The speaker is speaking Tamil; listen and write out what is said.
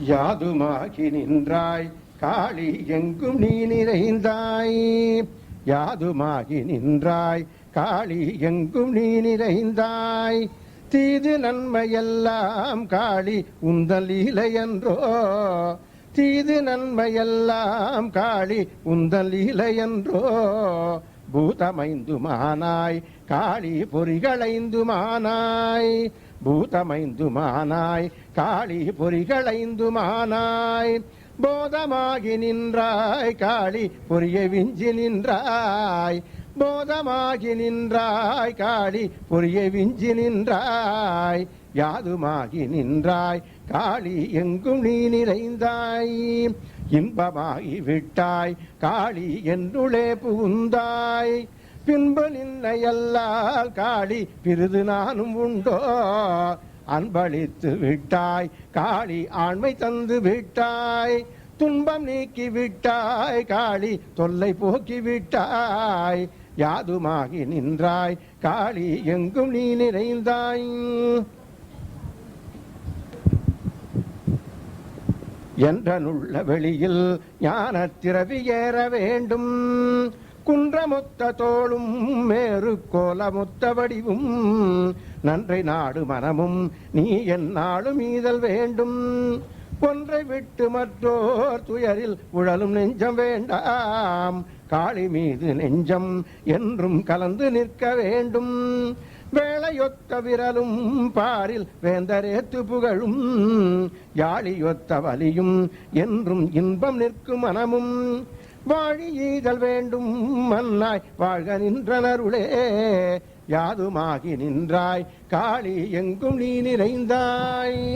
யாதுமாகி நின்றாய் காளி எங்கும் நீ நிறைந்தாய். யாதுமாகி நின்றாய் காளி எங்கும் நீ நிறைந்தாய். தீது நன்மையெல்லாம் காளி உந்தன் லீலையன்றோ. தீது நன்மையெல்லாம் காளி உந்தன் லீலையன்றோ. பூதமைந்துமானாய் காளி பொறிகளைந்துமானாய். பூதமைந்துமானாய் காளி பொறிகளைந்துமானாய். போதமாகி நின்றாய் காளி பொறியை விஞ்சி நின்றாய். போதமாகி நின்றாய் காளி பொறியை விஞ்சி நின்றாய். யாதுமாகி நின்றாய் காளி எங்கும் நீ நிறைந்தாய். இன்பமாகி விட்டாய் காளி என்னுளே புகுந்தாய். பின்பு நின்னையல்லால் காளி பிறிது நானும் உண்டோ. அன்பளித்து விட்டாய் காளி ஆண்மை தந்து விட்டாய். துன்பம் நீக்கி விட்டாய் காளி தொல்லை போக்கி விட்டாய். யாதுமாகி நின்றாய் காளி எங்கும் நீ நிறைந்தாய். என்றனுள்ள வெளியில் ஞான திரவி ஏற வேண்டும். குன்றமொத்த தோளும் மேறு கோலமொத்த வடிவும் நன்றை நாடு மனமும் நீ எந்நாளும் ஈதல் வேண்டும். ஒன்றை விட்டு மற்றோர் துயரில் உழலும் நெஞ்சம் வேண்டாம். காளி மீது நெஞ்சம் என்றும் கலந்து நிற்க வேண்டும். வேளையொத்த விரலும் பாரில் வேந்தரேத்து புகழும். யாழியொத்த வலியும் என்றும் இன்பம் நிற்கும் மனமும். வாழி ஈதல் வேண்டும் மன்னாய் வாழ்க நின்றனருளே. யாதுமாகி நின்றாய் காளி எங்கும் நீ நிறைந்தாய்.